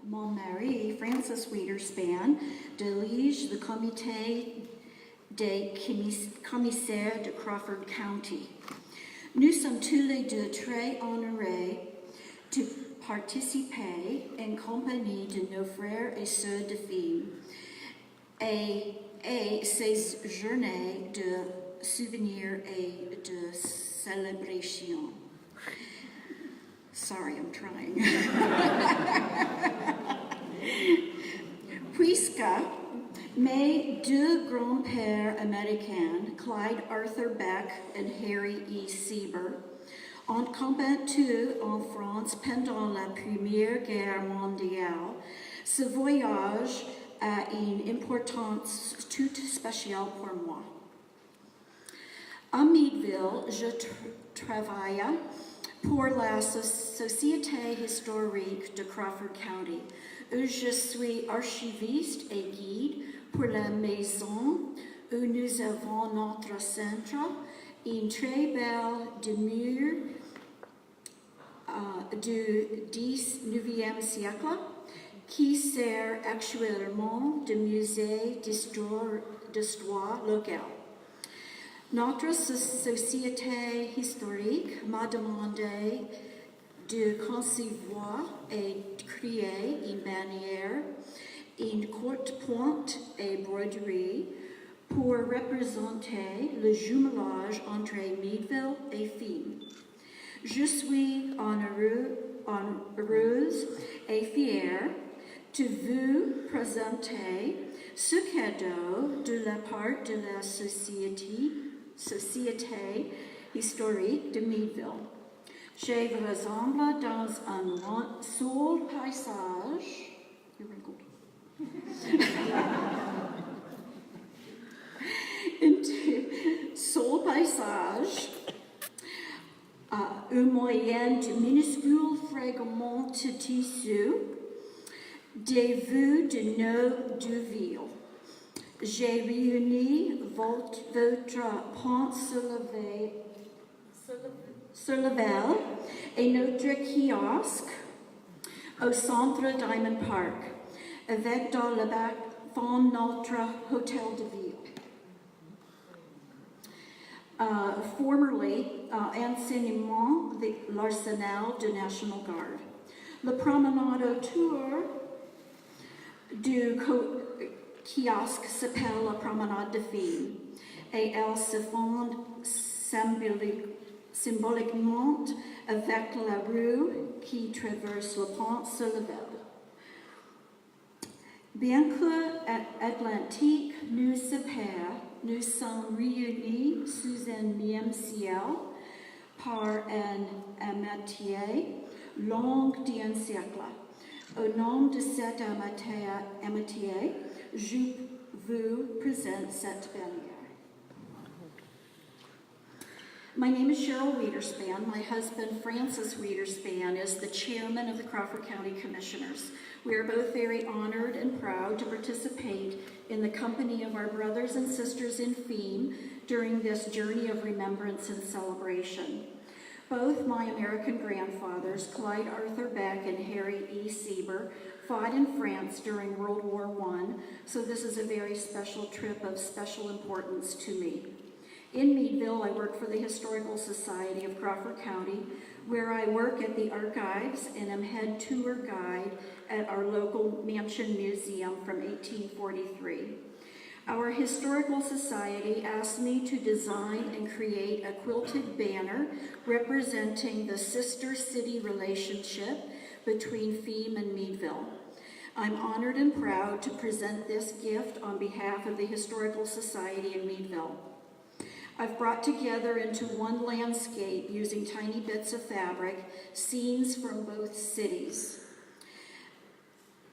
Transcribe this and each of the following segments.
mon mari, Francis Wiederspan, dirige le comité des commissaires de Crawford County. Nous sommes tous les deux très honorés de participer en compagnie de nos frères et sœurs de filles et ces journées de souvenirs et de célébration. Sorry, I'm trying. Puisque mes deux grands-pères américains, Clyde Arthur Beck et Harry E. Sieber, ont combattu en France pendant la Première Guerre mondiale. Ce voyage a une importance toute spéciale pour moi. À Meadville, je travaille pour la Société historique de Crawford County, où je suis archiviste et guide pour la maison où nous avons notre centre, une très belle demeure du 19e siècle qui sert actuellement de musée d'histoire locale. Notre société historique m'a demandé de concevoir et créer une bannière, une courte pointe et broderie pour représenter le jumelage entre Meadville et Phoebe. Je suis heureuse et fière de vous présenter ce cadeau de la part de la Société historique de Meadville. Je vous rassemble dans un sol paysage. Sol paysage au moyen de minuscules fragments de tissu des vues de nos deux villes. J'ai réuni votre pente sur level et notre kiosque au centre Diamond Park, avec dans le bac notre hôtel de ville. Formerly anciennement l'arsenal de National Guard. Le promenade autour du kiosque s'appelle la promenade de filles et elle se fonde symboliquement avec la rue qui traverse le pont sur le Vel. Bien que Atlantique nous sépare, nous sommes réunis sous un même ciel par une amitié longue d'un siècle. Au nom de cette amitié, je vous present cette bannière. My name is Cheryl Wiederspan. My husband, Francis Wiederspan, is the chairman of the Crawford County Commissioners. We are both very honored and proud to participate in the company of our brothers and sisters in FEME during this journey of remembrance and celebration. Both my American grandfathers, Clyde Arthur Beck and Harry E. Sieber, fought in France during World War I, so this is a very special trip of special importance to me. In Meadville, I work for the Historical Society of Crawford County, where I work at the archives and am head tour guide at our local Mansion Museum from 1843. Our Historical Society asked me to design and create a quilted banner representing the sister city relationship between FEME and Meadville. I'm honored and proud to present this gift on behalf of the Historical Society in Meadville. I've brought together into one landscape, using tiny bits of fabric, scenes from both cities.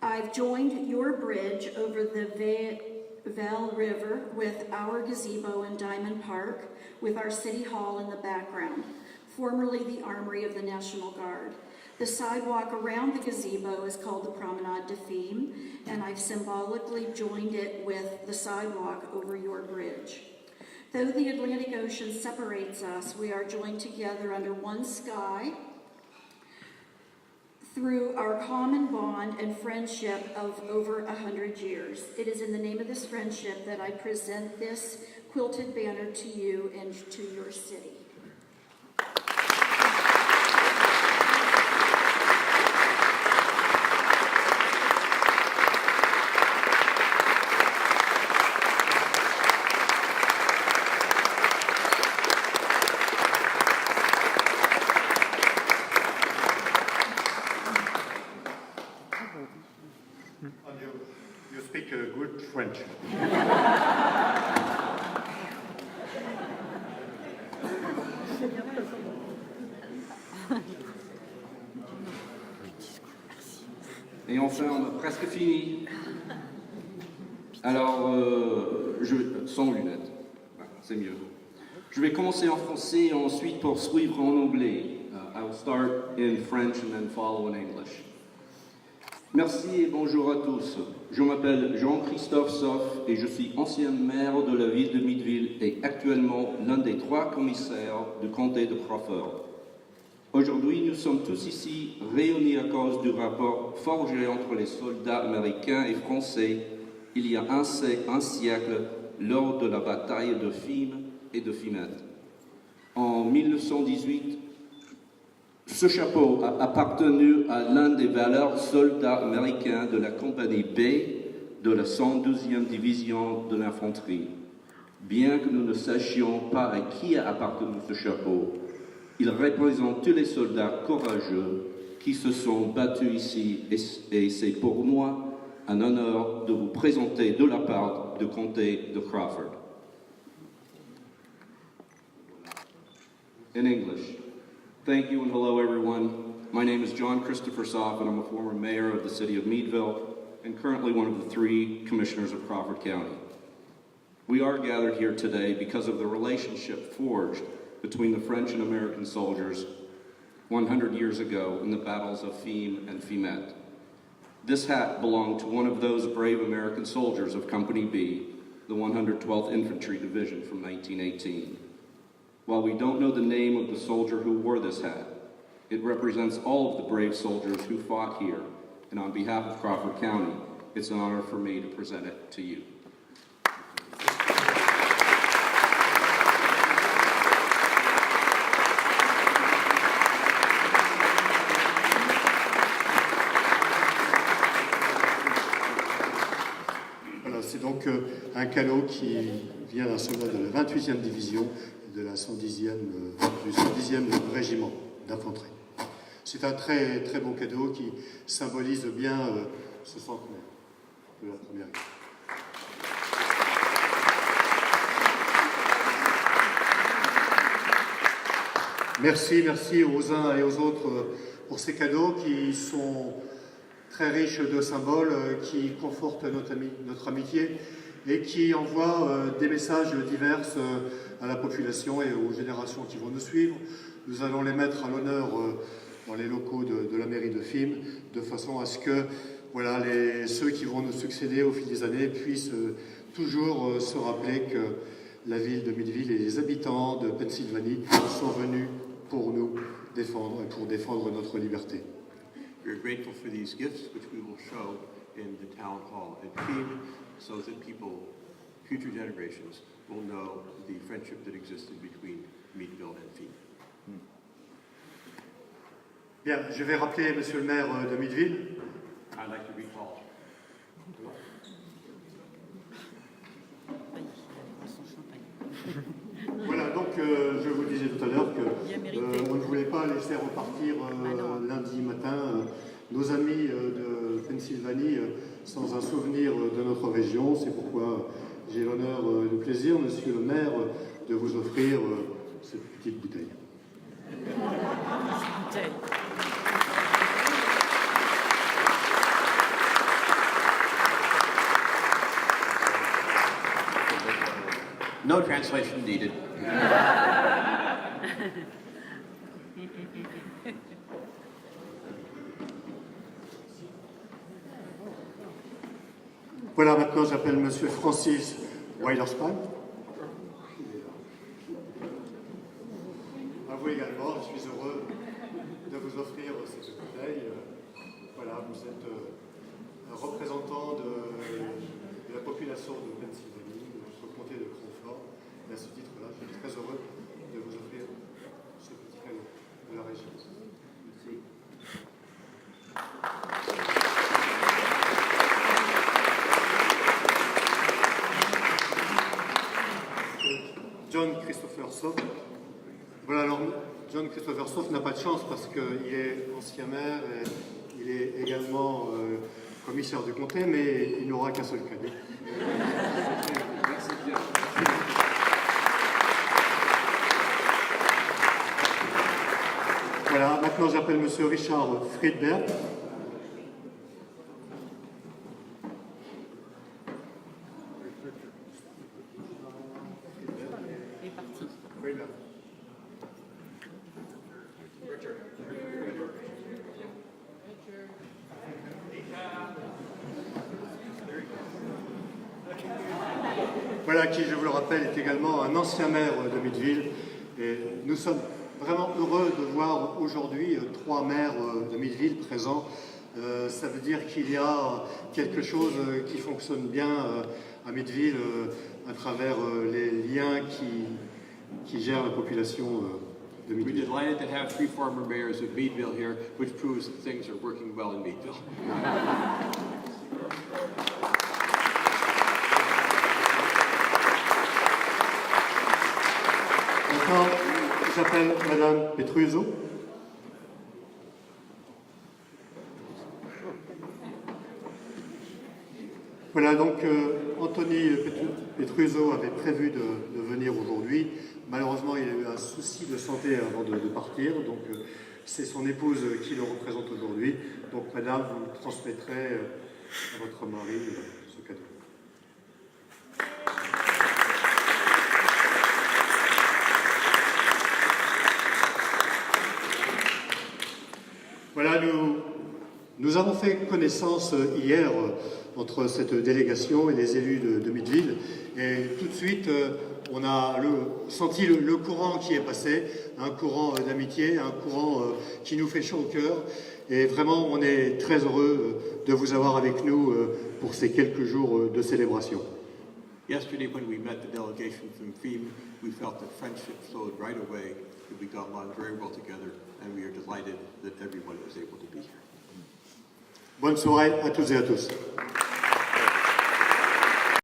I've joined your bridge over the Vel River with our gazebo in Diamond Park, with our city hall in the background, formerly the Armory of the National Guard. The sidewalk around the gazebo is called the Promenade de Femme, and I've symbolically joined it with the sidewalk over your bridge. Though the Atlantic Ocean separates us, we are joined together under one sky through our common bond and friendship of over 100 years. It is in the name of this friendship that I present this quilted banner to you and to your city. You speak a good French. Et enfin, on a presque fini. Alors, sans lunettes, c'est mieux. Je vais commencer en français et ensuite poursuivre en anglais. I'll start in French and then follow in English. Merci et bonjour à tous. Je m'appelle Jean-Christophe Soff et je suis ancien maire de la ville de Meadville et actuellement l'un des 3 commissaires du comté de Crawford. Aujourd'hui, nous sommes tous ici réunis à cause du rapport forgé entre les soldats américains et français il y a un siècle lors de la bataille de Fismes et de Fimet. En 1918, ce chapeau a appartenu à l'un des valeurs soldats américains de la compagnie B de la 112e division de l'infanterie. Bien que nous ne sachions pas à qui a appartenu ce chapeau, il représente tous les soldats courageux qui se sont battus ici et c'est pour moi un honneur de vous présenter de la part du comté de Crawford. In English. Thank you and hello everyone. My name is John Christopher Soff and I'm a former mayor of the city of Meadville and currently one of the 3 commissioners of Crawford County. We are gathered here today because of the relationship forged between the French and American soldiers 100 years ago in the battles of Fismes and Fimet. This hat belonged to one of those brave American soldiers of Company B, the 112th Infantry Division from 1918. While we don't know the name of the soldier who wore this hat, it represents all of the brave soldiers who fought here, and on behalf of Crawford County, it's an honor for me to present it to you. Voilà, c'est donc un cadeau qui vient d'un soldat de la 28e division de la 110e, du 110e régiment d'infanterie. C'est un très, très beau cadeau qui symbolise bien ce centenaire de la Première Guerre. Merci aux uns et aux autres pour ces cadeaux qui sont très riches de symboles, qui confortent notre amitié et qui envoient des messages divers à la population et aux générations qui vont nous suivre. Nous allons les mettre à l'honneur dans les locaux de la mairie de Fismes, de façon à ce que ceux qui vont nous succéder au fil des années puissent toujours se rappeler que la ville de Meadville et les habitants de Pennsylvanie sont venus pour nous défendre et pour défendre notre liberté. We are grateful for these gifts, which we will show in the town hall at Fismes, so that people, future generations, will know the friendship that existed between Meadville and Fismes. Bien, je vais rappeler Monsieur le maire de Meadville. I'd like to recall. Voilà, donc je vous disais tout à l'heure qu'on ne voulait pas laisser repartir lundi matin nos amis de Pennsylvanie sans un souvenir de notre région. C'est pourquoi j'ai l'honneur et le plaisir, Monsieur le maire, de vous offrir cette petite bouteille. No translation needed. Voilà, maintenant j'appelle Monsieur Francis Wilerspan. À vous également, je suis heureux de vous offrir cette bouteille Christopher Soft. Voilà, alors John Christopher Soft n'a pas de chance parce qu'il est ancien maire et il est également commissaire du comté, mais il n'aura qu'un seul cadeau. Merci bien. Voilà, maintenant j'appelle Monsieur Richard Friedberg. Voilà, qui, je vous le rappelle, est également un ancien maire de Meadville. Et nous sommes vraiment heureux de voir aujourd'hui 3 maires de Meadville présents. Ça veut dire qu'il y a quelque chose qui fonctionne bien à Meadville à travers les liens qui gèrent la population de We're Meadville. delighted to have 3 former mayors of Meadville here, which proves that things are working well in Meadville. Maintenant, j'appelle Madame Petruso. Voilà, donc Anthony Petruso avait prévu de venir aujourd'hui. Malheureusement, il a eu un souci de santé avant de partir, donc c'est son épouse qui le représente aujourd'hui. Donc, Madame, vous transmettrez à votre mari ce cadeau. Voilà, nous avons fait connaissance hier entre cette délégation et les élus de Meadville. Et tout de suite, on a senti le courant qui est passé, un courant d'amitié, un courant qui nous fait chaud au cœur. Et vraiment, on est très heureux de vous avoir avec nous pour ces quelques jours de célébration. Yesterday, when we met the delegation from FEMA, we felt that friendship flowed right away, that we got along very well together, and we are delighted that everyone was able to be here. Bonne soirée à toutes et à tous.